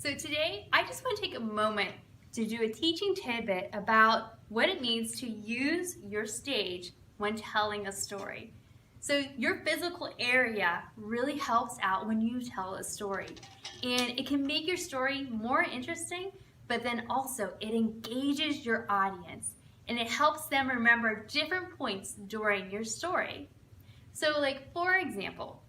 So today, I just want to take a moment to do a teaching tidbit about what it means to use your stage when telling a story. So your physical area really helps out when you tell a story. And it can make your story more interesting, but then also it engages your audience and it helps them remember different points during your story. So like for example,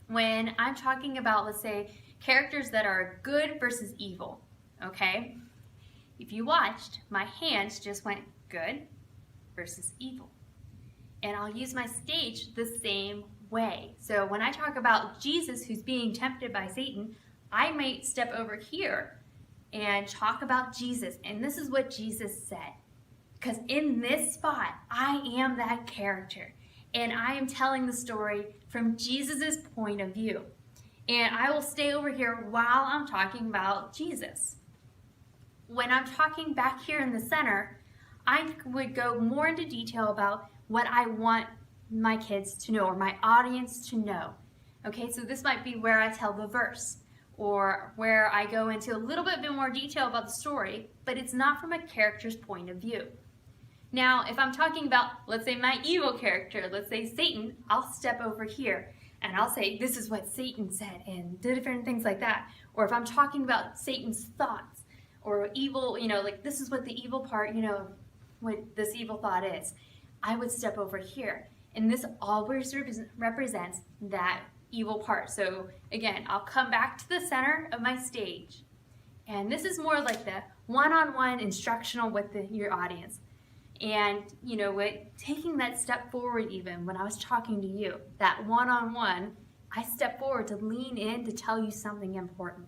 when I'm talking about, let's say, characters that are good versus evil, okay? If you watched, my hands just went good versus evil. And I'll use my stage the same way. So when I talk about Jesus who's being tempted by Satan, I might step over here and talk about Jesus. And this is what Jesus said. Because in this spot, I am that character. And I am telling the story from Jesus's point of view. And I will stay over here while I'm talking about Jesus. When I'm talking back here in the center, I would go more into detail about what I want my kids to know or my audience to know. Okay, so this might be where I tell the verse or where I go into a little bit more detail about the story, but it's not from a character's point of view. Now, if I'm talking about, let's say, my evil character, let's say Satan, I'll step over here and I'll say, this is what Satan said and different things like that. Or if I'm talking about Satan's thoughts or evil, like this is what the evil part, what this evil thought is, I would step over here. And this always represents that evil part. So again, I'll come back to the center of my stage. And this is more like the one-on-one instructional with your audience. And taking that step forward, even when I was talking to you, that one-on-one, I step forward to lean in to tell you something important.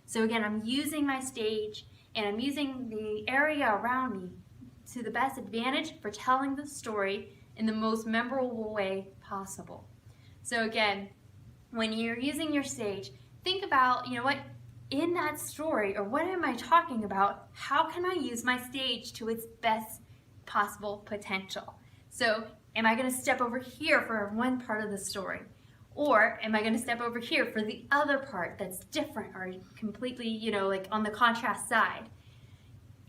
So again, I'm using my stage and I'm using the area around me to the best advantage for telling the story in the most memorable way possible. So again, when you're using your stage, think about, in that story, or what am I talking about? How can I use my stage to its best possible potential? So am I going to step over here for one part of the story? Or am I going to step over here for the other part that's different or completely, like on the contrast side?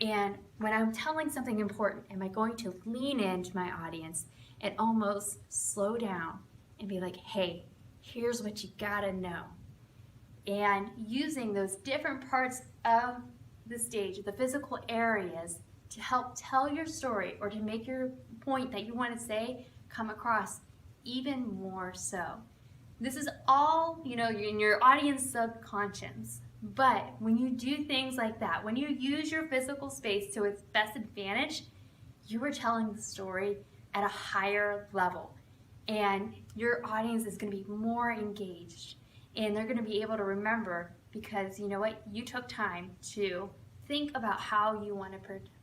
And when I'm telling something important, am I going to lean into my audience and almost slow down and be like, hey, here's what you gotta know. And using those different parts of the stage, the physical areas, to help tell your story or to make your point that you want to say come across even more so. This is all, in your audience subconscious. But when you do things like that, when you use your physical space to its best advantage, you are telling the story at a higher level. And your audience is going to be more engaged. And they're going to be able to remember because, you took time to think about how you want to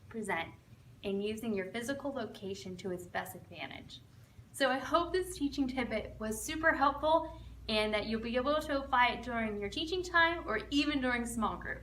present and using your physical location to its best advantage. So I hope this teaching tidbit was super helpful and that you'll be able to apply it during your teaching time or even during small group.